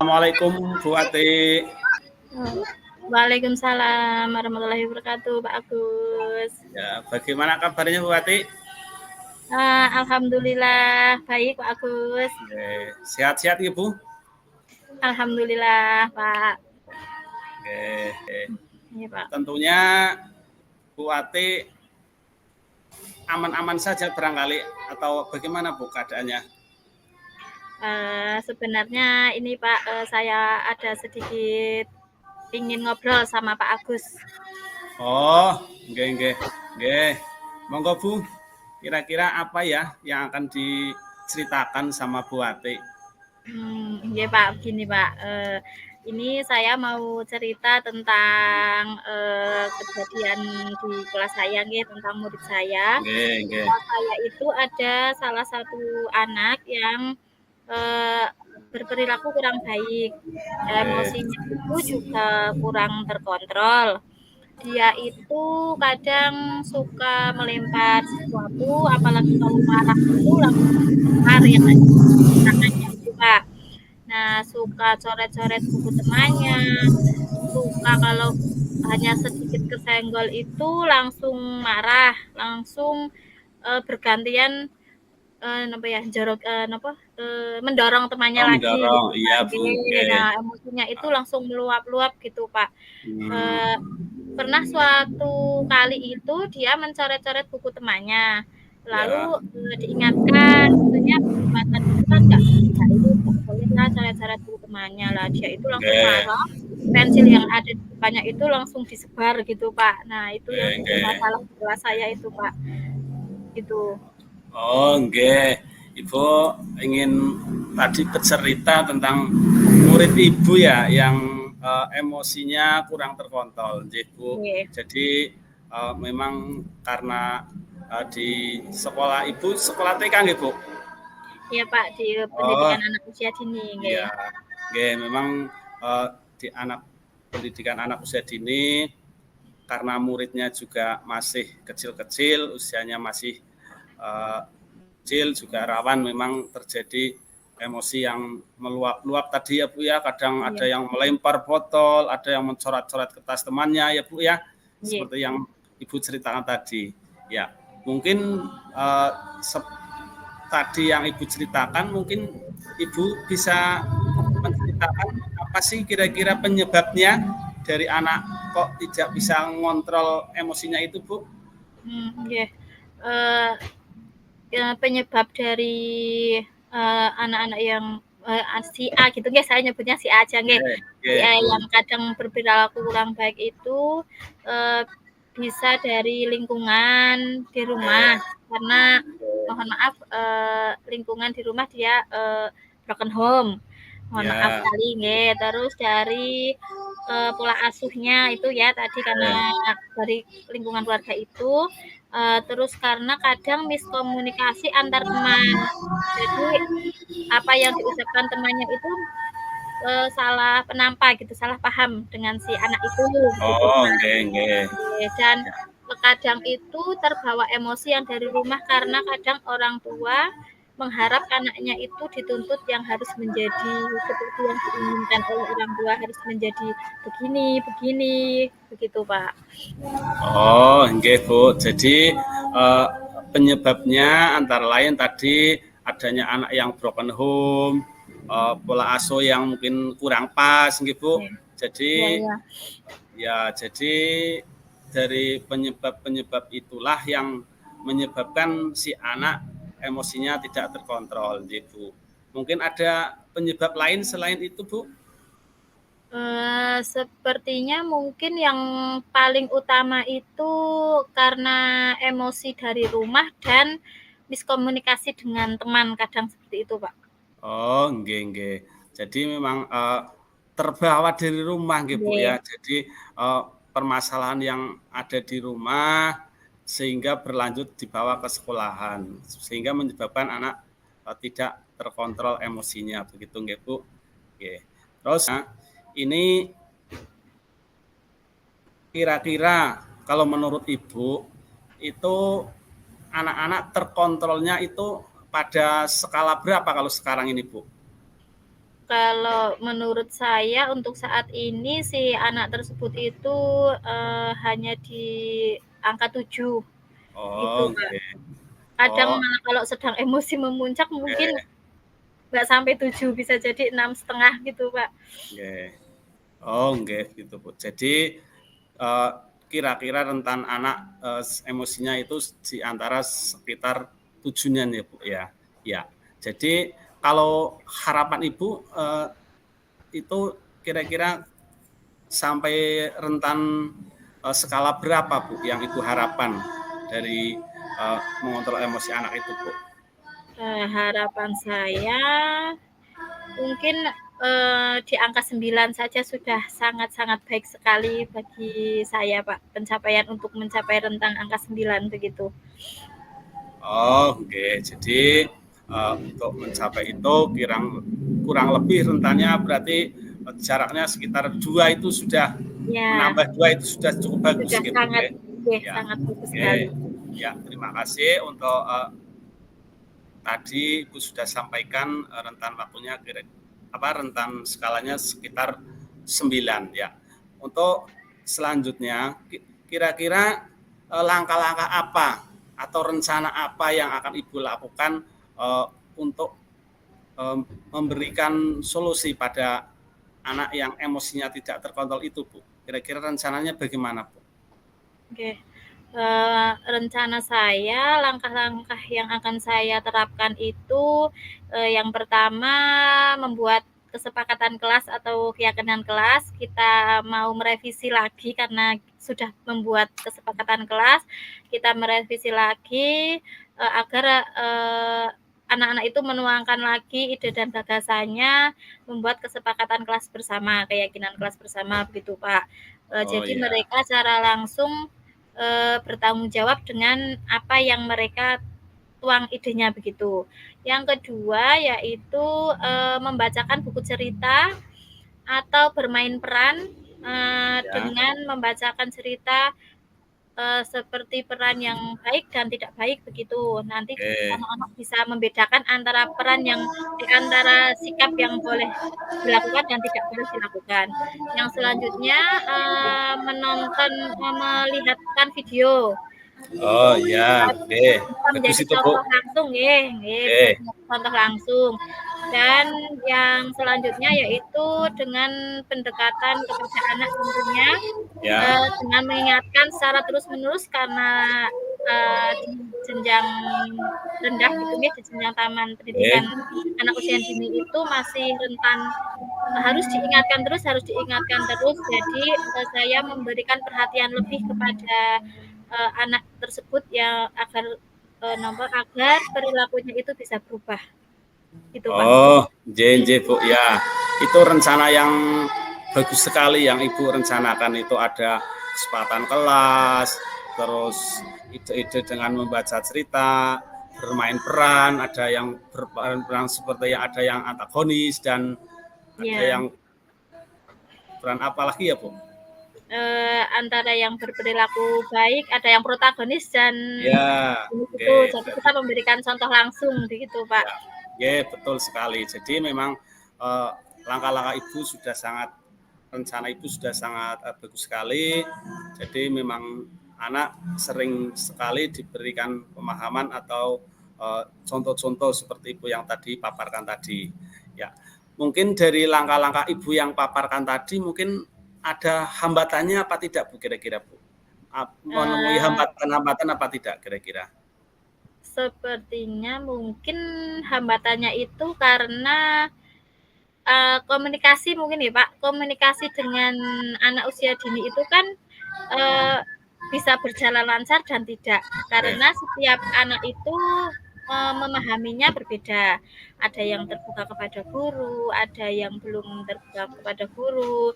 Assalamualaikum Bu Ati. Waalaikumsalam warahmatullahi wabarakatuh, Pak Agus. Ya, bagaimana kabarnya Bu Ati? Alhamdulillah baik, Pak Agus. Sehat-sehat ya Bu? Alhamdulillah, Pak. Ya, Pak. Tentunya Bu Ati aman-aman saja barangkali atau bagaimana Bu keadaannya? Sebenarnya ini Pak, saya ada sedikit ingin ngobrol sama Pak Agus. Oh, nggih. Monggo Bu, kira-kira apa ya yang akan diceritakan sama Bu Ati? Nggih Pak, begini Pak. Ini saya mau cerita tentang kejadian di kelas saya, nggih, tentang murid saya. Nggih. Kelas saya itu ada salah satu anak yang berperilaku kurang baik, emosinya itu juga kurang terkontrol. Dia itu kadang suka melempar sesuatu, apalagi kalau marah itu langsung lempar yang ada di tangannya itu, Pak. Nah, suka coret-coret buku temannya, suka kalau hanya sedikit kesenggol itu langsung marah, langsung bergantian mendorong temannya lagi Mendorong, gitu, iya Pak. Bu. Nah, emosinya itu langsung meluap-luap gitu, Pak. Pernah suatu kali itu dia mencoret-coret buku temannya, lalu diingatkan, sebenarnya kesempatan itu kan nggak bolehlah coret-coret buku temannya lah. Dia itu langsung marah, pensil yang ada di depannya itu langsung disebar gitu, Pak. Nah, itu yang jadi masalah di kelas saya itu, Pak. Itu. Oh, nggih. Ibu ingin tadi bercerita tentang murid Ibu ya yang emosinya kurang terkontrol, Bu. Jadi memang karena di sekolah Ibu sekolah TK nggih, Bu? Iya, Pak, di pendidikan anak usia dini, nggih. Iya. Memang di pendidikan anak usia dini karena muridnya juga masih kecil-kecil, usianya masih kecil, juga rawan memang terjadi emosi yang meluap-luap tadi ya Bu ya. Kadang ada yang melempar botol, ada yang mencoret-coret kertas temannya ya Bu ya. Seperti yang Ibu ceritakan tadi. Ya, mungkin tadi yang Ibu ceritakan mungkin Ibu bisa menceritakan apa sih kira-kira penyebabnya dari anak kok tidak bisa mengontrol emosinya itu, Bu? Penyebab dari anak-anak yang si A gitu, nggih, saya nyebutnya si A aja, nggih. Si A yang kadang berperilaku kurang baik itu bisa dari lingkungan di rumah, karena mohon maaf lingkungan di rumah dia broken home. Mohon maaf sekali, nggih. Terus dari pola asuhnya itu ya tadi karena dari lingkungan keluarga itu, terus karena kadang miskomunikasi antar teman. Jadi apa yang diucapkan temannya itu salah penampa gitu, salah paham dengan si anak itu. Oh, nggih. Dan kadang itu terbawa emosi yang dari rumah karena kadang orang tua mengharap anaknya itu dituntut yang harus menjadi seperti yang diinginkan oleh orang tua, harus menjadi begini, begitu Pak. Oh, nggih Bu. Jadi penyebabnya antara lain tadi adanya anak yang broken home, pola asuh yang mungkin kurang pas, nggih Bu. Jadi jadi dari penyebab itulah yang menyebabkan si anak emosinya tidak terkontrol, Bu. Mungkin ada penyebab lain selain itu, Bu? Sepertinya mungkin yang paling utama itu karena emosi dari rumah dan miskomunikasi dengan teman, kadang seperti itu, Pak. Oh, nggih. Jadi memang terbawa dari rumah, nggih Bu ya. Jadi permasalahan yang ada di rumah sehingga berlanjut dibawa ke sekolahan, sehingga menyebabkan anak tidak terkontrol emosinya, begitu nggih Bu? Oke. Terus ini kira-kira kalau menurut Ibu itu anak-anak terkontrolnya itu pada skala berapa kalau sekarang ini, Bu? Kalau menurut saya untuk saat ini si anak tersebut itu hanya di angka 7 gitu, Oh, Kak. oke. Kadang Oh, malah kalau sedang emosi memuncak mungkin oke. nggak sampai 7, bisa jadi 6,5 gitu, Pak. Oke. Oh, oke gitu, Bu. Jadi eh, kira-kira rentan anak emosinya itu di antara sekitar 7-an ya, Bu ya. Ya. Jadi kalau harapan Ibu itu kira-kira sampai rentan skala berapa, Bu, yang Ibu harapkan dari mengontrol emosi anak itu, Bu? Harapan saya mungkin di angka 9 saja sudah sangat-sangat baik sekali bagi saya, Pak. Pencapaian untuk mencapai rentang angka 9 begitu. Oh, oke. Jadi untuk mencapai itu kurang lebih rentannya berarti jaraknya sekitar 2 itu sudah Ya, menambah 2 itu sudah cukup bagus sudah gitu, sangat ya. Ya. sangat bagus Oke. sekali. Ya, terima kasih untuk tadi Ibu sudah sampaikan rentan waktunya rentan skalanya sekitar 9 ya. Untuk selanjutnya kira-kira langkah-langkah apa atau rencana apa yang akan Ibu lakukan untuk memberikan solusi pada anak yang emosinya tidak terkontrol itu, Bu? Kira-kira rencananya bagaimana, Bu? Oke. Rencana saya, langkah-langkah yang akan saya terapkan itu yang pertama membuat kesepakatan kelas atau keyakinan kelas. Kita mau merevisi lagi karena sudah membuat kesepakatan kelas, kita merevisi lagi agar anak-anak itu menuangkan lagi ide dan gagasannya, membuat kesepakatan kelas bersama, keyakinan kelas bersama begitu, Pak. Oh Jadi ya. mereka secara langsung bertanggung jawab dengan apa yang mereka tuang idenya begitu. Yang kedua yaitu membacakan buku cerita atau bermain peran Ya. dengan membacakan cerita seperti peran yang baik dan tidak baik begitu. Nanti Oke. anak-anak bisa membedakan antara peran yang di antara sikap yang boleh dilakukan dan tidak boleh dilakukan. Yang selanjutnya melihatkan video. Oh ya, oke. Bisa Bagus menjadi itu, Bu. contoh langsung nggih, bisa Oke. menjadi contoh langsung. Dan yang selanjutnya yaitu dengan pendekatan kepada anak tentunya, Ya. dengan mengingatkan secara terus-menerus karena di jenjang rendah gitu ya, di jenjang taman pendidikan Oke. anak usia dini itu masih rentan harus diingatkan terus harus diingatkan terus. Jadi saya memberikan perhatian lebih kepada anak tersebut yang agar perilakunya itu bisa berubah. Gitu, Pak. Oh, JNJ, Bu. Ya, itu rencana yang bagus sekali yang Ibu rencanakan. Itu ada kesempatan kelas, terus ide-ide dengan membaca cerita, bermain peran, ada yang berperan seperti yang ada yang antagonis dan ada Ya. yang peran apa lagi ya, Bu? Antara yang berperilaku baik, ada yang protagonis dan Ya, itu. oke. Jadi kita memberikan contoh langsung begitu, Pak. Ya, ya, betul sekali. Jadi memang langkah-langkah Ibu sudah sangat rencana Ibu sudah sangat bagus sekali. Jadi memang anak sering sekali diberikan pemahaman atau contoh-contoh seperti Ibu yang tadi paparkan tadi. Ya, mungkin dari langkah-langkah Ibu yang paparkan tadi mungkin ada hambatannya apa tidak, Bu, kira-kira, Bu? Menemui hambatan-hambatan apa tidak kira-kira? Sepertinya mungkin hambatannya itu karena komunikasi mungkin ya, Pak. Komunikasi dengan anak usia dini itu kan bisa berjalan lancar dan tidak. Karena setiap anak itu memahaminya berbeda. Ada yang terbuka kepada guru, ada yang belum terbuka kepada guru.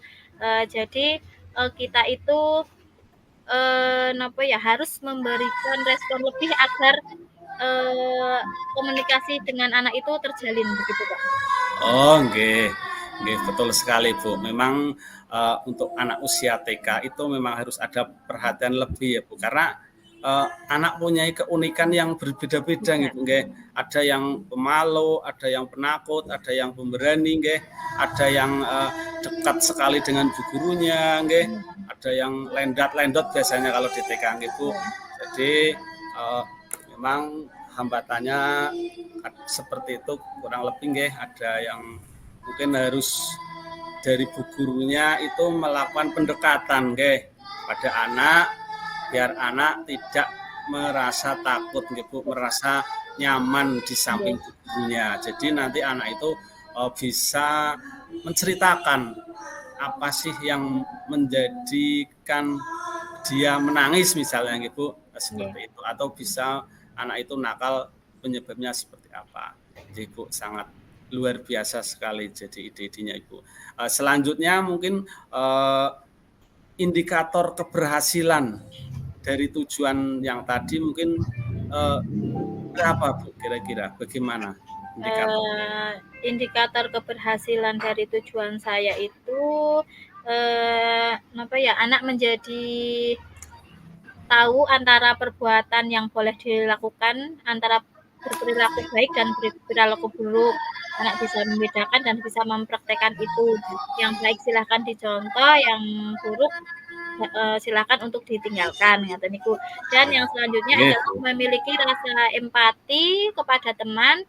Jadi kita itu harus memberikan respon lebih agar komunikasi dengan anak itu terjalin begitu, Pak. Oh, nggih. Nggih, betul sekali, Bu. Memang untuk anak usia TK itu memang harus ada perhatian lebih ya, Bu. Karena anak punya keunikan yang berbeda-beda gitu nggih. Ada yang pemalu, ada yang penakut, ada yang pemberani nggih, ada yang dekat sekali dengan bu gurunya nggih, ada yang lendat-lendot biasanya kalau di TK nggih Bu. Jadi memang hambatannya seperti itu kurang lebih nggih, ada yang mungkin harus dari bu gurunya itu melakukan pendekatan nggih pada anak biar anak tidak merasa takut gitu, merasa nyaman di samping gurunya. Jadi nanti anak itu bisa menceritakan apa sih yang menjadikan dia menangis misalnya gitu, seperti itu. Atau bisa anak itu nakal penyebabnya seperti apa. Jadi Bu sangat luar biasa sekali jadi ide-idenya Ibu. Selanjutnya mungkin indikator keberhasilan dari tujuan yang tadi mungkin berapa Bu kira-kira? Bagaimana indikator? Indikator keberhasilan dari tujuan saya itu anak menjadi tahu antara perbuatan yang boleh dilakukan antara berperilaku baik dan berperilaku buruk. Anak bisa membedakan dan bisa mempraktekkan itu. Yang baik silahkan dicontoh, yang buruk silakan untuk ditinggalkan ngoten niku. Dan yang selanjutnya adalah memiliki rasa empati kepada teman,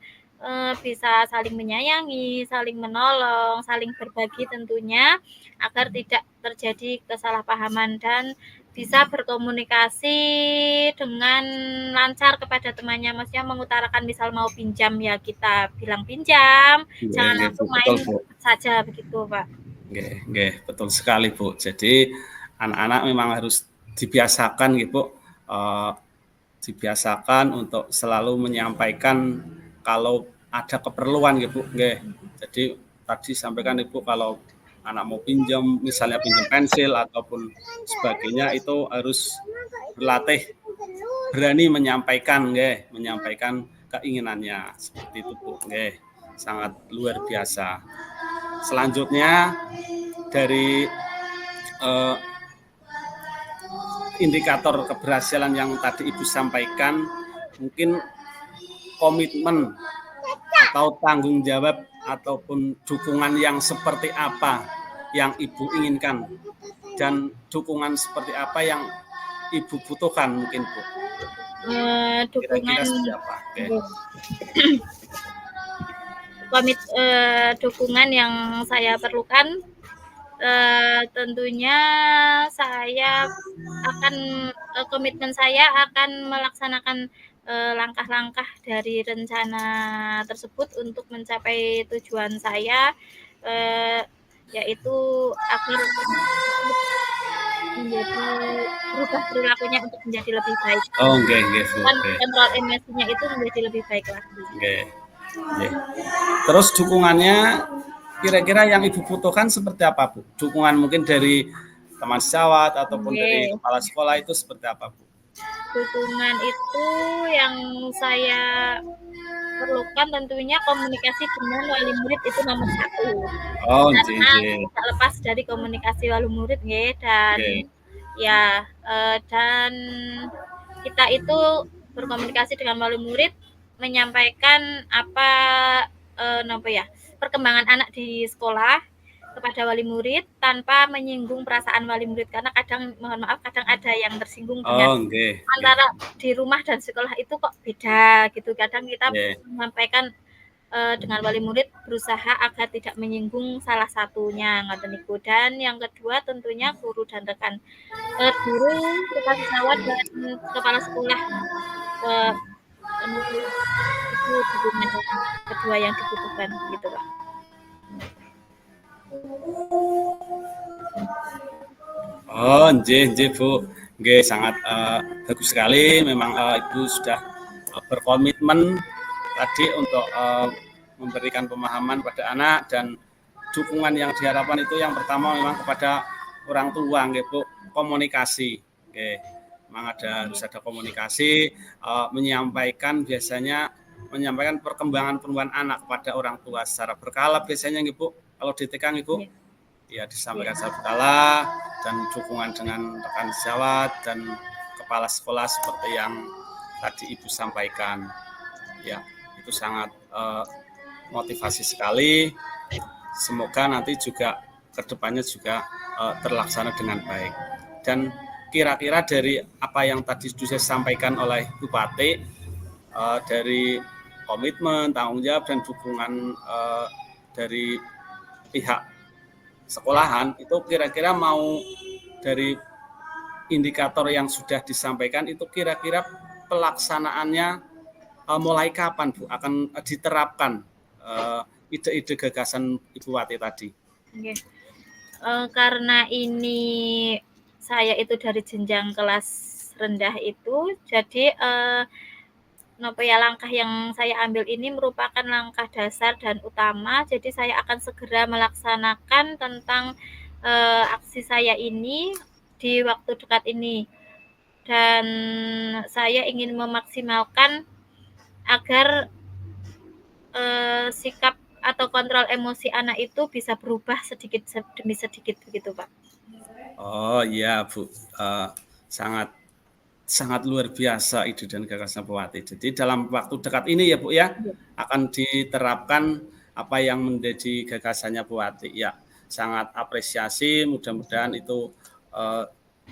bisa saling menyayangi, saling menolong, saling berbagi tentunya agar tidak terjadi kesalahpahaman dan bisa berkomunikasi dengan lancar kepada temannya, maksudnya mengutarakan misal mau pinjam ya kita bilang pinjam, jangan langsung main saja begitu Pak. Nggih, betul sekali Bu. Jadi anak-anak memang harus dibiasakan gitu, dibiasakan untuk selalu menyampaikan kalau ada keperluan gitu, nggih. Jadi tadi sampaikan Ibu kalau anak mau pinjam, misalnya pinjam pensil ataupun sebagainya itu harus berlatih berani menyampaikan, nggih, menyampaikan keinginannya seperti itu Bu, nggih. Sangat luar biasa. Selanjutnya dari indikator keberhasilan yang tadi Ibu sampaikan, mungkin komitmen atau tanggung jawab ataupun dukungan yang seperti apa yang Ibu inginkan dan dukungan seperti apa yang Ibu butuhkan mungkin Bu. Dukungan seperti apa? Dukungan yang saya perlukan tentunya saya akan komitmen saya akan melaksanakan langkah-langkah dari rencana tersebut untuk mencapai tujuan saya, yaitu agar menjadi berubah perilakunya untuk menjadi lebih baik. Nggih, kontrol emosinya itu menjadi lebih baik lagi. Nggih. Terus dukungannya kira-kira yang Ibu butuhkan seperti apa Bu? Dukungan mungkin dari teman sejawat ataupun dari kepala sekolah itu seperti apa Bu? Dukungan itu yang saya perlukan tentunya komunikasi dengan wali murid itu nomor 1. Karena tidak lepas dari komunikasi wali murid nggih, dan ya dan kita itu berkomunikasi dengan wali murid menyampaikan apa perkembangan anak di sekolah kepada wali murid tanpa menyinggung perasaan wali murid, karena kadang mohon maaf kadang ada yang tersinggung dengan antara di rumah dan sekolah itu kok beda gitu. Kadang kita menyampaikan dengan wali murid berusaha agar tidak menyinggung salah satunya ngoten niku. Dan yang kedua tentunya guru dan rekan guru, kepala siswawat dan kepala sekolah itu dukungan kedua yang dibutuhkan gitu Pak. Nggih Bu. Nggih, sangat bagus sekali. Memang Ibu sudah berkomitmen tadi untuk memberikan pemahaman pada anak, dan dukungan yang diharapkan itu yang pertama memang kepada orang tua nggih Bu, komunikasi. Nggih. Memang harus ada komunikasi, menyampaikan perkembangan anak pada orang tua secara berkala biasanya nggih Bu. Kalau di TK nggih Bu. Ya disampaikan secara berkala, dan dukungan dengan rekan sejawat dan kepala sekolah seperti yang tadi Ibu sampaikan. Ya, itu sangat motivasi sekali. Semoga nanti juga kedepannya juga terlaksana dengan baik. Dan kira-kira dari apa yang tadi sudah sampaikan oleh Bupati, dari komitmen, tanggung jawab, dan dukungan dari pihak sekolahan, itu kira-kira mau dari indikator yang sudah disampaikan itu kira-kira pelaksanaannya mulai kapan Bu akan diterapkan ide-ide gagasan Ibu Wati tadi? Okay. Karena ini saya itu dari jenjang kelas rendah itu, jadi langkah yang saya ambil ini merupakan langkah dasar dan utama. Jadi saya akan segera melaksanakan tentang aksi saya ini di waktu dekat ini, dan saya ingin memaksimalkan agar sikap atau kontrol emosi anak itu bisa berubah sedikit demi sedikit begitu Pak. Oh iya Bu, sangat luar biasa ide dan gagasan Bu Wati. Jadi dalam waktu dekat ini ya Bu ya, akan diterapkan apa yang menjadi gagasannya Bu Wati. Ya, sangat apresiasi, mudah-mudahan itu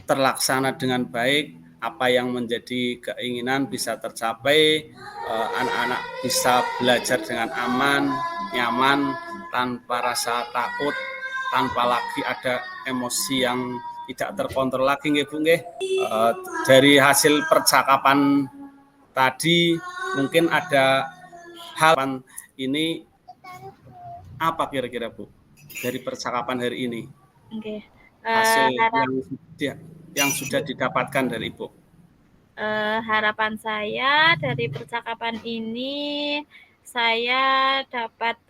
terlaksana dengan baik, apa yang menjadi keinginan bisa tercapai, anak-anak bisa belajar dengan aman, nyaman, tanpa rasa takut, tanpa lagi ada emosi yang tidak terkontrol lagi nggih Bu nggih. Dari hasil percakapan tadi mungkin ada hal ini apa kira-kira Bu dari percakapan hari ini? Okay. Hasil yang sudah didapatkan dari Ibu. Harapan saya dari percakapan ini saya dapat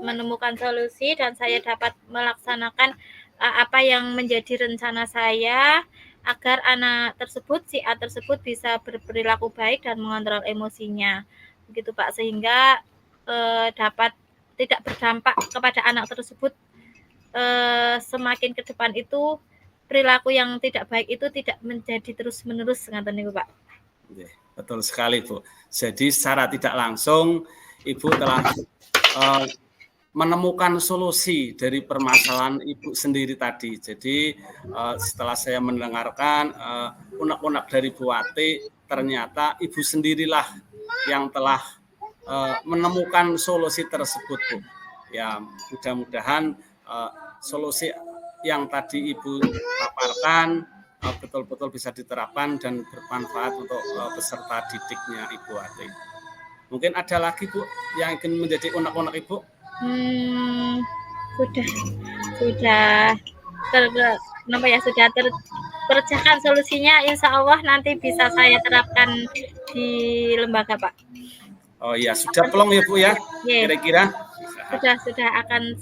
menemukan solusi dan saya dapat melaksanakan apa yang menjadi rencana saya agar anak tersebut, si A tersebut bisa berperilaku baik dan mengontrol emosinya. Begitu Pak, sehingga dapat tidak berdampak kepada anak tersebut semakin ke depan itu perilaku yang tidak baik itu tidak menjadi terus-menerus ngaten niku Pak. Betul sekali Bu. Jadi secara tidak langsung Ibu telah menemukan solusi dari permasalahan Ibu sendiri tadi. Jadi setelah saya mendengarkan unek-unek dari Bu Wati, ternyata Ibu sendirilah yang telah menemukan solusi tersebut Bu. Ya mudah-mudahan solusi yang tadi Ibu paparkan betul-betul bisa diterapkan dan bermanfaat untuk peserta didiknya Ibu Wati. Mungkin ada lagi Bu yang ingin menjadi unek-unek Ibu? Sudah terpecahkan solusinya, insya Allah nanti bisa saya terapkan di lembaga Pak. Oh iya, sudah plong ya Bu ya, kira-kira? Sudah akan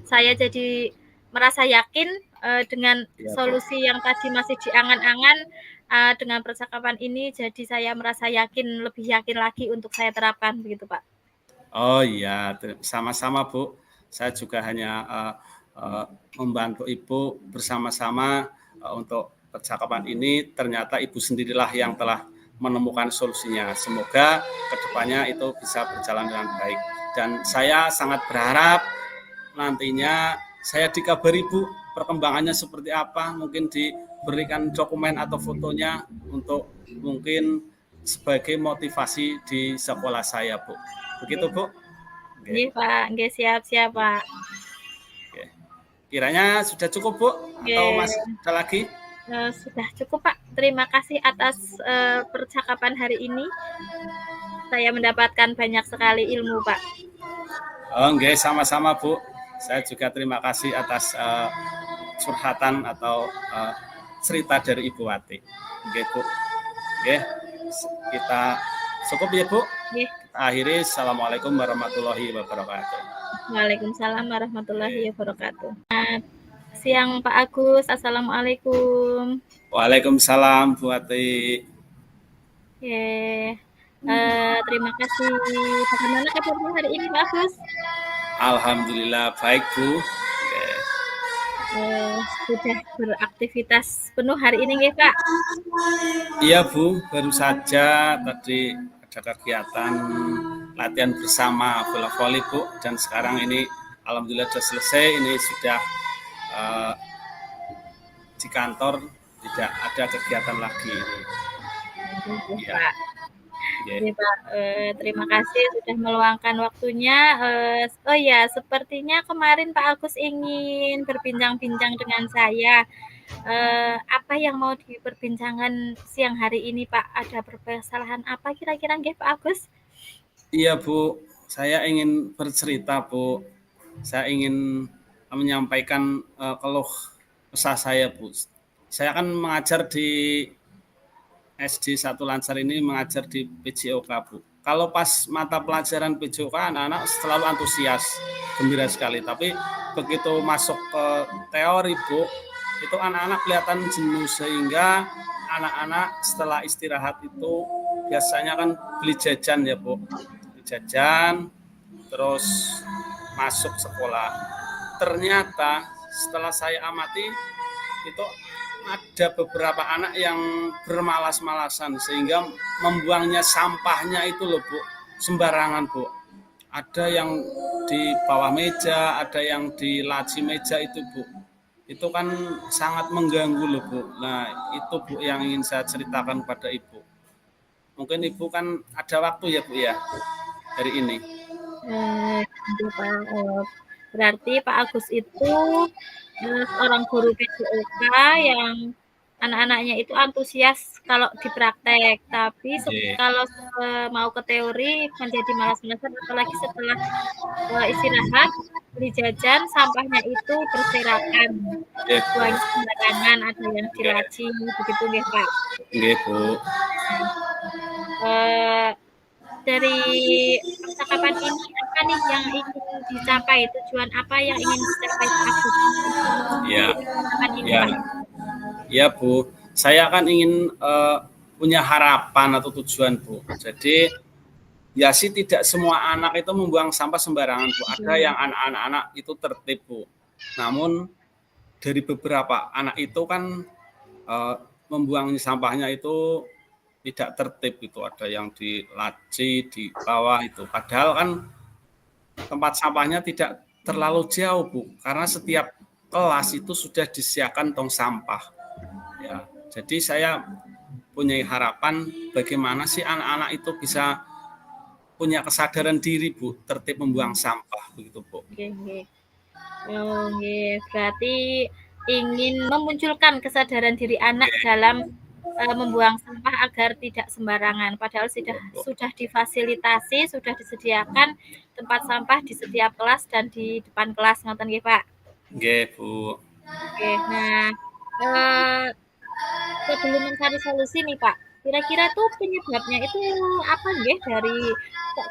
saya jadi merasa yakin dengan solusi yang tadi masih diangan-angan, dengan percakapan ini jadi saya merasa lebih yakin lagi untuk saya terapkan begitu Pak. Oh iya, sama-sama Bu. Saya juga hanya membantu Ibu bersama-sama untuk percakapan ini. Ternyata Ibu sendirilah yang telah menemukan solusinya. Semoga kedepannya itu bisa berjalan dengan baik. Dan saya sangat berharap nantinya saya dikabari Bu perkembangannya seperti apa. Mungkin diberikan dokumen atau fotonya untuk mungkin sebagai motivasi di sekolah saya Bu. Begitu Bu? Iya Pak, nggih siap Pak. Oke. Kiranya sudah cukup Bu? Atau masih ada lagi? Sudah cukup Pak. Terima kasih atas percakapan hari ini. Saya mendapatkan banyak sekali ilmu Pak. Oh nggih, sama-sama Bu. Saya juga terima kasih atas curhatan atau cerita dari Ibu Wati. Oke Bu. Oke, kita cukup ya Bu. Kita akhiri. Assalamualaikum warahmatullahi wabarakatuh. Waalaikumsalam warahmatullahi wabarakatuh. Siang Pak Agus, assalamualaikum. Waalaikumsalam Bu Wati. Terima kasih. Bagaimana kabarnya hari ini Pak Agus? Alhamdulillah baik Bu. sudah beraktivitas penuh hari ini nggih, Pak? Iya Bu, baru saja tadi ada kegiatan latihan bersama bola voli Bu, dan sekarang ini alhamdulillah sudah selesai. Ini sudah di kantor, tidak ada kegiatan lagi. Ya. Pak. Yeah. Ya, Pak. Terima kasih sudah meluangkan waktunya. Oh ya, sepertinya kemarin Pak Agus ingin berbincang-bincang dengan saya. Apa yang mau diperbincangkan siang hari ini, Pak? Ada permasalahan apa kira-kira nggih, Pak Agus? Iya Bu, saya ingin bercerita Bu. Saya ingin menyampaikan keluh kesah saya Bu. Saya kan mengajar di SD 1 Lancar ini, mengajar di PJOK Bu. Kalau pas mata pelajaran PJOK, anak-anak selalu antusias, gembira sekali. Tapi begitu masuk ke teori Bu, itu anak-anak kelihatan jenuh, sehingga anak-anak setelah istirahat itu biasanya kan beli jajan ya Bu, beli jajan terus masuk sekolah. Ternyata setelah saya amati itu ada beberapa anak yang bermalas-malasan sehingga membuangnya sampahnya itu loh Bu, sembarangan Bu. Ada yang di bawah meja, ada yang di laci meja itu Bu. Itu kan sangat mengganggu loh Bu. Nah itu Bu yang ingin saya ceritakan pada Ibu. Mungkin Ibu kan ada waktu ya Bu ya hari ini. Berarti Pak Agus itu seorang guru PJOK yang anak-anaknya itu antusias kalau dipraktek, tapi kalau mau ke teori menjadi malas-malasan, apalagi setelah istirahat beli jajan, sampahnya itu berserakan, buangnya sembarangan, ada yang di laci, begitu nggih Pak? Nggih Bu. Dari percakapan ini apa nih yang ingin dicapai, tujuan apa yang ingin dicapai Pak Agus? Ya Bu, saya kan ingin punya harapan atau tujuan Bu. Jadi ya sih tidak semua anak itu membuang sampah sembarangan Bu. Ada yang anak-anak itu tertib Bu. Namun dari beberapa anak itu kan membuang sampahnya itu tidak tertib itu. Ada yang di laci, di bawah itu. Padahal kan tempat sampahnya tidak terlalu jauh Bu. Karena setiap kelas itu sudah disediakan tong sampah. Ya, jadi saya punya harapan bagaimana sih anak-anak itu bisa punya kesadaran diri Bu, tertib membuang sampah begitu Bu. Oke. Berarti ingin memunculkan kesadaran diri anak dalam membuang sampah agar tidak sembarangan. Padahal sudah difasilitasi, sudah disediakan tempat sampah di setiap kelas dan di depan kelas, ngoten nggih Pak? Nggih Bu. Oke, nah sebelum mencari solusi nih Pak, kira-kira tuh penyebabnya itu apa nggih dari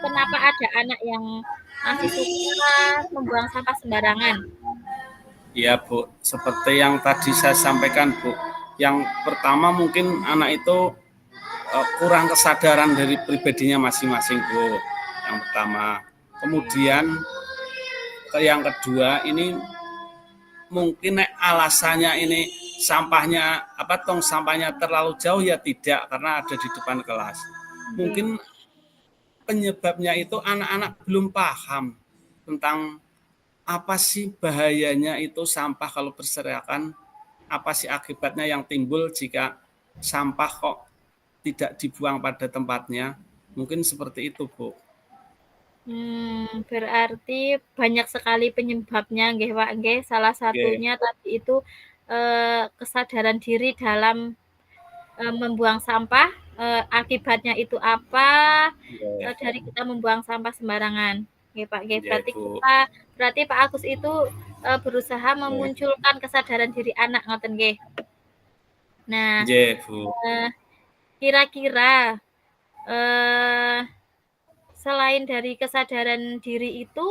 kenapa ada anak yang masih suka membuang sampah sembarangan? Ya Bu, seperti yang tadi saya sampaikan Bu, yang pertama mungkin anak itu kurang kesadaran dari pribadinya masing-masing Bu, yang pertama. Kemudian yang kedua ini mungkin alasannya ini sampahnya tong sampahnya terlalu jauh ya tidak, karena ada di depan kelas. Mungkin penyebabnya itu anak-anak belum paham tentang apa sih bahayanya itu sampah kalau berserakan, apa sih akibatnya yang timbul jika sampah kok tidak dibuang pada tempatnya. Mungkin seperti itu Bu. Berarti banyak sekali penyebabnya nggih Pak nggih. Salah satunya tadi itu kesadaran diri dalam membuang sampah, akibatnya itu apa dari kita membuang sampah sembarangan. Nggih Pak nggih. Berarti Pak Agus itu berusaha memunculkan kesadaran diri anak ngoten nggih. Nah, kira-kira selain dari kesadaran diri itu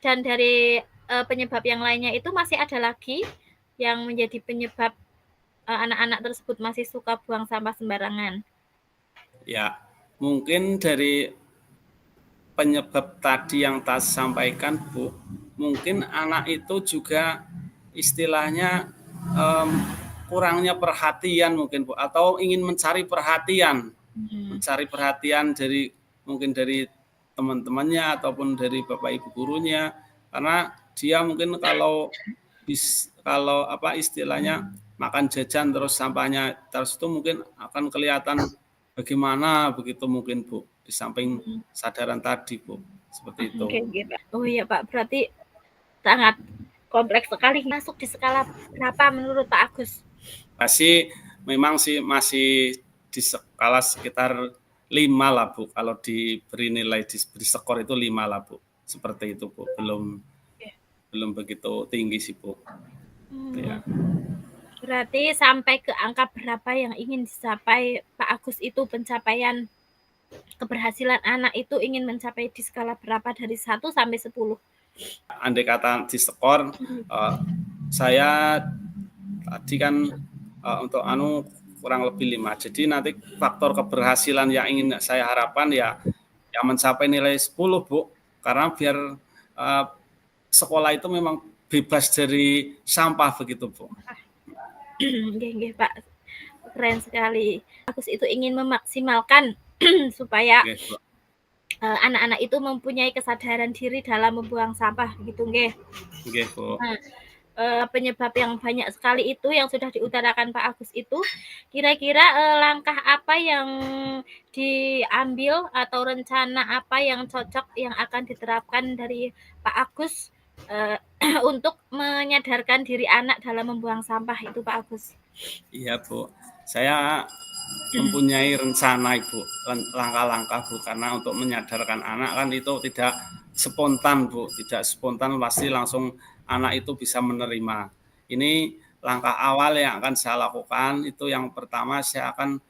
dan dari penyebab yang lainnya itu masih ada lagi yang menjadi penyebab anak-anak tersebut masih suka buang sampah sembarangan? Ya, mungkin dari penyebab tadi yang saya sampaikan Bu, mungkin anak itu juga istilahnya kurangnya perhatian mungkin Bu, atau ingin mencari perhatian, mencari perhatian dari mungkin dari teman-temannya ataupun dari bapak ibu gurunya, karena dia mungkin kalau apa istilahnya makan jajan terus sampahnya terus itu mungkin akan kelihatan bagaimana begitu mungkin Bu, di samping sadaran tadi Bu, seperti itu. Oh iya Pak, berarti sangat kompleks sekali. Masuk di skala berapa menurut Pak Agus? Memang sih masih di skala sekitar 5 lah Bu, kalau diberi nilai, diberi skor itu 5 lah Bu, seperti itu Bu, belum begitu tinggi sih Bu. Ya. Berarti sampai ke angka berapa yang ingin dicapai Pak Agus itu, pencapaian keberhasilan anak itu ingin mencapai di skala berapa dari 1 sampai 10? Andai kata di skor, saya tadi kan untuk kurang lebih 5. Jadi nanti faktor keberhasilan yang ingin saya harapkan ya mencapai nilai 10 Bu, karena biar sekolah itu memang bebas dari sampah begitu Bu. Nggih Pak, keren sekali. Agus itu ingin memaksimalkan supaya anak-anak itu mempunyai kesadaran diri dalam membuang sampah gitu nggih. Nggih Bu. Nah, penyebab yang banyak sekali itu yang sudah diutarakan Pak Agus itu, kira-kira langkah apa yang diambil atau rencana apa yang cocok yang akan diterapkan dari Pak Agus untuk menyadarkan diri anak dalam membuang sampah itu Pak Agus? Iya Bu, saya mempunyai rencana Ibu, langkah-langkah Bu, karena untuk menyadarkan anak kan itu tidak spontan Bu, tidak spontan pasti langsung anak itu bisa menerima. Ini langkah awal yang akan saya lakukan, itu yang pertama saya akan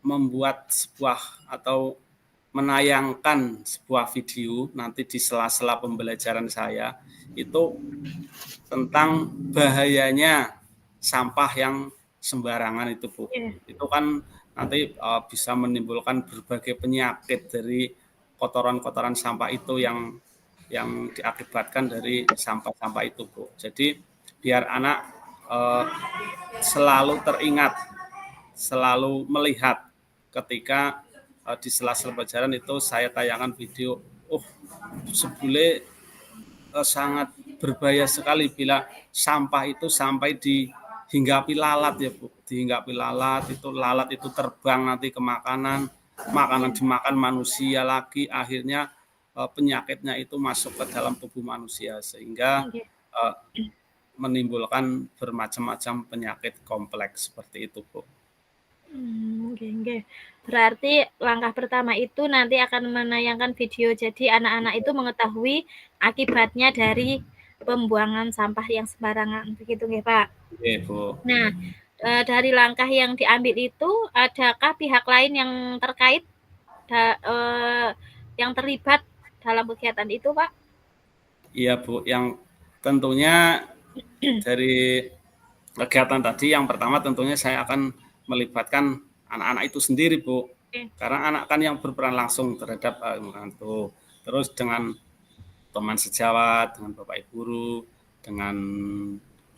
membuat sebuah atau menayangkan sebuah video nanti di sela-sela pembelajaran saya, itu tentang bahayanya sampah yang sembarangan itu Bu. Itu kan nanti bisa menimbulkan berbagai penyakit dari kotoran-kotoran sampah itu yang diakibatkan dari sampah-sampah itu Bu. Jadi biar anak selalu teringat, selalu melihat ketika di sela-sela pelajaran itu saya tayangkan video, sebule sangat berbahaya sekali bila sampah itu sampai dihinggapi lalat ya Bu, dihinggapi lalat itu terbang nanti ke makanan dimakan manusia lagi, akhirnya penyakitnya itu masuk ke dalam tubuh manusia sehingga menimbulkan bermacam-macam penyakit kompleks seperti itu Bu. Berarti langkah pertama itu nanti akan menayangkan video, jadi anak-anak itu mengetahui akibatnya dari pembuangan sampah yang sembarangan, begitu nggih Pak? Iya Bu. Nah, dari langkah yang diambil itu, adakah pihak lain yang terkait, yang terlibat dalam kegiatan itu Pak? Iya Bu, yang tentunya dari kegiatan tadi yang pertama tentunya saya akan melibatkan anak-anak itu sendiri Bu, karena anak kan yang berperan langsung terhadap menantu. Terus dengan teman sejawat, dengan bapak ibu guru, dengan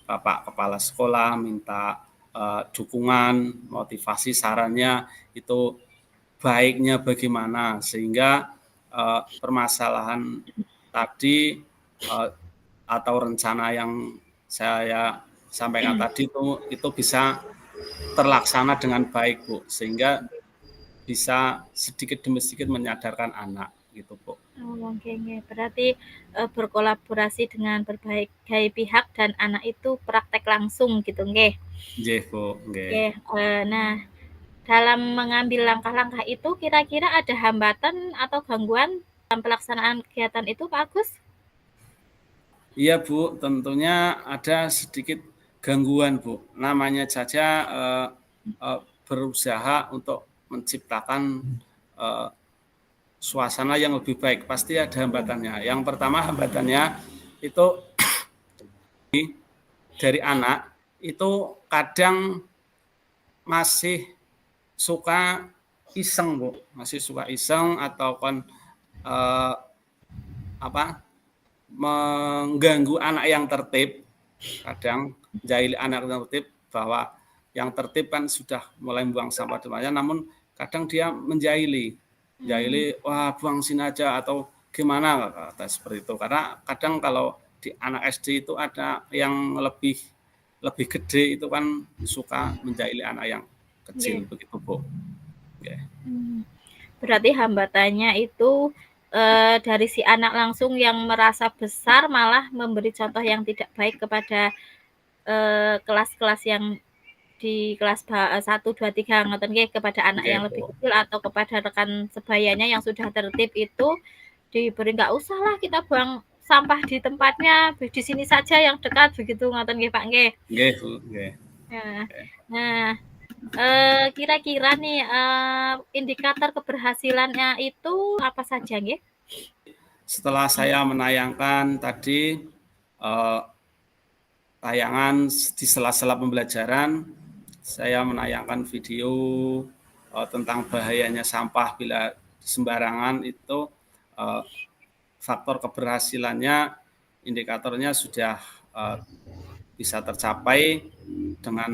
bapak kepala sekolah minta dukungan, motivasi, sarannya itu baiknya bagaimana sehingga permasalahan tadi atau rencana yang saya sampaikan tadi itu bisa terlaksana dengan baik Bu, sehingga bisa sedikit demi sedikit menyadarkan anak gitu Bu. Oke, berarti berkolaborasi dengan berbagai pihak dan anak itu praktek langsung gitu nggih. Nggih Bu, nggih. Nah, dalam mengambil langkah-langkah itu kira-kira ada hambatan atau gangguan dalam pelaksanaan kegiatan itu Pak Agus? Iya Bu, tentunya ada sedikit gangguan Bu. Namanya saja berusaha untuk menciptakan suasana yang lebih baik, pasti ada hambatannya. Yang pertama hambatannya itu dari anak itu kadang masih suka iseng Bu, masih suka iseng atau kan mengganggu anak yang tertib, kadang menjahili anak yang tertib, bahwa yang tertib kan sudah mulai buang sampah di tempatnya, namun kadang dia menjahili, wah buang sini aja atau gimana kata seperti itu. Karena kadang kalau di anak SD itu ada yang lebih gede itu kan suka menjahili anak yang kecil, begitu Bu. Berarti hambatannya itu dari si anak langsung yang merasa besar malah memberi contoh yang tidak baik kepada kelas-kelas yang di kelas 1, 2, 3 ngoten nggih, kepada anak yang lebih kecil atau kepada rekan sebayanya yang sudah tertib itu diberi nggak usah lah kita buang sampah di tempatnya, di sini saja yang dekat, begitu ngoten nggih Pak nggih. Nggih Bu, nggih. Nah, kira-kira nih indikator keberhasilannya itu apa saja nggih? Setelah saya menayangkan tadi tayangan di sela-sela pembelajaran, saya menayangkan video tentang bahayanya sampah bila sembarangan, itu faktor keberhasilannya, indikatornya sudah bisa tercapai dengan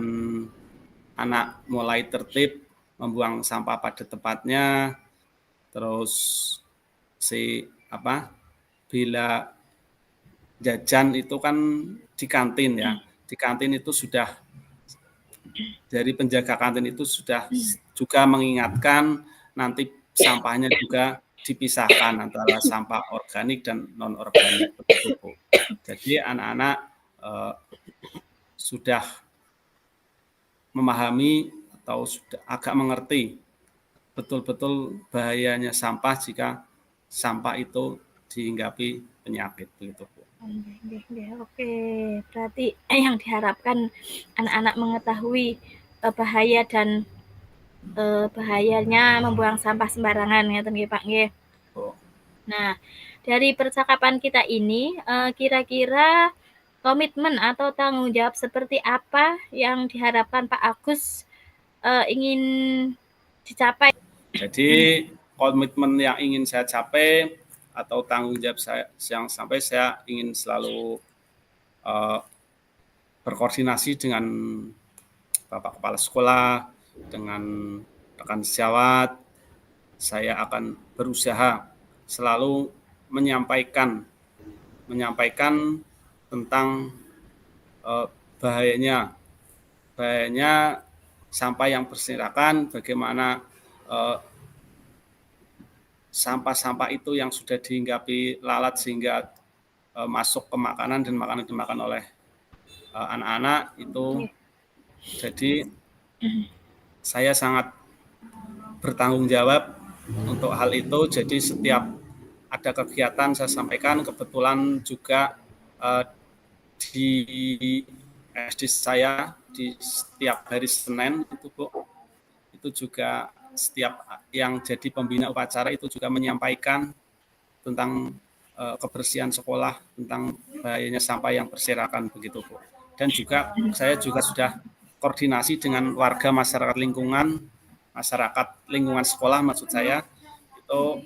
anak mulai tertib membuang sampah pada tempatnya, terus bila jajan itu kan di kantin ya, di kantin itu sudah dari penjaga kantin itu sudah juga mengingatkan nanti sampahnya juga dipisahkan antara sampah organik dan non organik, begitu Bu. Jadi anak-anak sudah memahami atau sudah agak mengerti betul-betul bahayanya sampah jika sampah itu dihinggapi penyakit, begitu Bu. Oke, berarti yang diharapkan anak-anak mengetahui bahaya dan bahayanya membuang sampah sembarangan, ngeten nggih Pak nggih. Nah, dari percakapan kita ini kira-kira komitmen atau tanggung jawab seperti apa yang diharapkan Pak Agus ingin dicapai? Jadi komitmen yang ingin saya capai atau tanggung jawab saya yang sampai, saya ingin selalu berkoordinasi dengan Bapak Kepala Sekolah, dengan rekan sejawat. Saya akan berusaha selalu menyampaikan tentang bahayanya sampah yang berserakan, bagaimana sampah-sampah itu yang sudah dihinggapi lalat sehingga masuk ke makanan dan makanan dimakan oleh anak-anak itu. Jadi saya sangat bertanggung jawab untuk hal itu. Jadi setiap ada kegiatan saya sampaikan. Kebetulan juga di SD saya di setiap hari Senin itu Bu, itu juga setiap yang jadi pembina upacara itu juga menyampaikan tentang kebersihan sekolah, tentang bahayanya sampah yang berserakan, begitu Bu. Dan juga saya juga sudah koordinasi dengan warga masyarakat lingkungan sekolah maksud saya, itu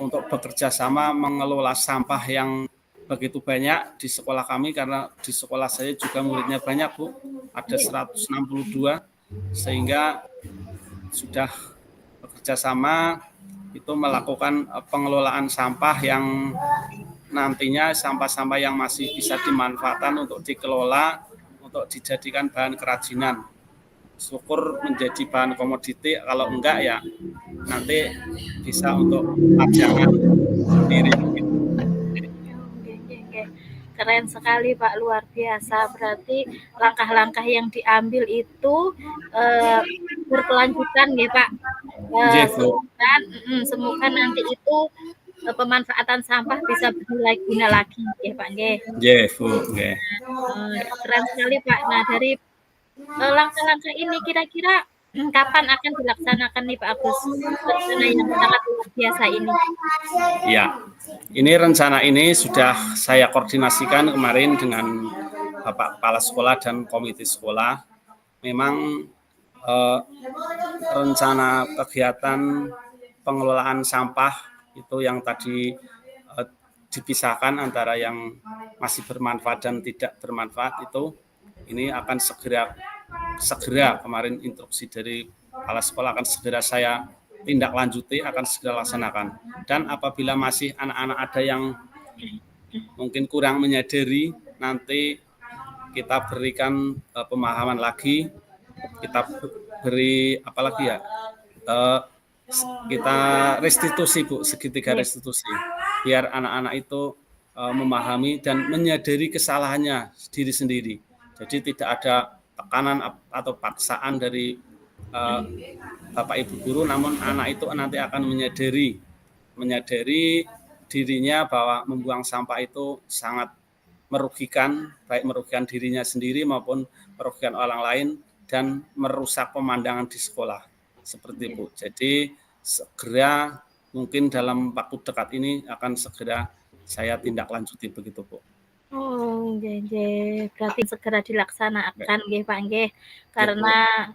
untuk bekerja sama mengelola sampah yang begitu banyak di sekolah kami, karena di sekolah saya juga muridnya banyak Bu, ada 162, sehingga sudah bekerja sama itu melakukan pengelolaan sampah yang nantinya sampah-sampah yang masih bisa dimanfaatkan untuk dikelola, untuk dijadikan bahan kerajinan. Syukur menjadi bahan komoditi, kalau enggak ya nanti bisa untuk pajangan sendiri. Keren sekali Pak, luar biasa. Berarti langkah-langkah yang diambil itu berkelanjutan ya Pak. Semoga nanti itu pemanfaatan sampah bisa bernilai guna lagi ya Pak nggih. Keren sekali Pak. Nah, dari langkah-langkah ini kira-kira kapan akan dilaksanakan nih Pak Agus rencana yang sangat luar biasa ini? Ya, ini rencana ini sudah saya koordinasikan kemarin dengan Bapak Kepala Sekolah dan komite sekolah. Memang rencana kegiatan pengelolaan sampah itu yang tadi dipisahkan antara yang masih bermanfaat dan tidak bermanfaat itu, ini akan segera kemarin instruksi dari kepala sekolah akan segera saya tindak lanjuti, akan segera laksanakan. Dan apabila masih anak-anak ada yang mungkin kurang menyadari, nanti kita berikan pemahaman lagi, kita beri apalagi ya, kita restitusi Bu, segitiga restitusi, biar anak-anak itu memahami dan menyadari kesalahannya diri sendiri. Jadi tidak ada tekanan atau paksaan dari Bapak Ibu guru, namun anak itu nanti akan menyadari dirinya bahwa membuang sampah itu sangat merugikan, baik merugikan dirinya sendiri maupun merugikan orang lain dan merusak pemandangan di sekolah. Seperti itu. Jadi segera mungkin dalam waktu dekat ini akan segera saya tindak lanjuti begitu Bu. Oh, nggih. Berarti segera dilaksanakan nggih Pak nggih. Karena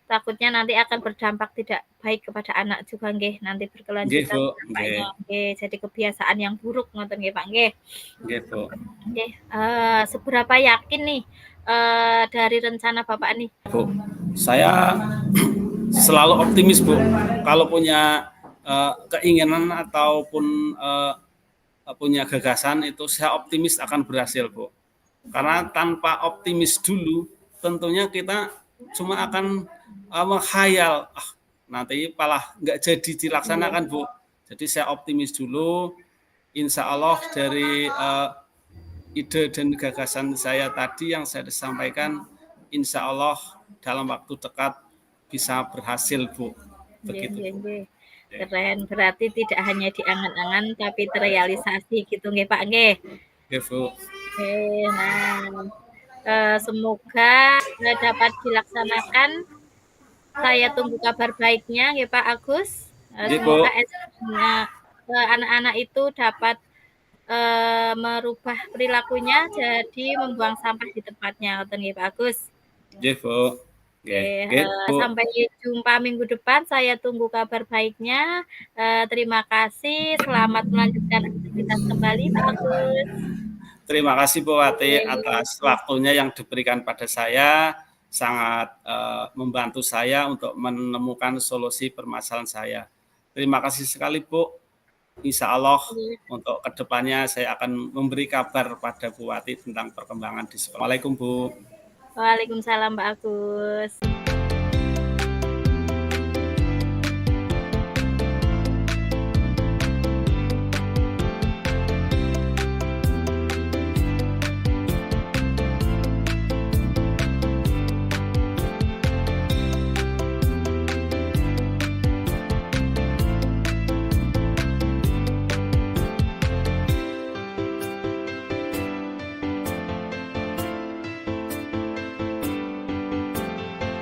takutnya nanti akan berdampak tidak baik kepada anak juga nggih, nanti berkelanjutan dampaknya nggih. Jadi kebiasaan yang buruk ngoten nggih Pak nggih. Nggih Bu. Nggih, seberapa yakin nih dari rencana Bapak nih? Bu, saya selalu optimis Bu, kalau punya keinginan ataupun punya gagasan itu saya optimis akan berhasil Bu. Karena tanpa optimis dulu tentunya kita cuma akan menghayal, nanti malah nggak jadi dilaksanakan Bu. Jadi saya optimis dulu, insya Allah dari ide dan gagasan saya tadi yang saya sampaikan, insya Allah dalam waktu dekat bisa berhasil Bu. Begitu. Keren, berarti tidak hanya diangan-angan tapi terrealisasi gitu nggih Pak nggih. Nggih Bu. Nah, semoga dapat dilaksanakan. Saya tunggu kabar baiknya nggih Pak Agus. Semoga anak-anak itu dapat merubah perilakunya jadi membuang sampah di tempatnya ngoten nggih Pak Agus. Nggih Bu. Sampai jumpa minggu depan, saya tunggu kabar baiknya. Terima kasih, selamat melanjutkan aktivitas kembali Pak Agus. Terima kasih Bu Wati atas waktunya yang diberikan pada saya, sangat membantu saya untuk menemukan solusi permasalahan saya. Terima kasih sekali Bu. Insya Allah untuk kedepannya saya akan memberi kabar pada Bu Wati tentang perkembangan di sekolah. Assalamualaikum Bu. Waalaikumsalam Pak Agus.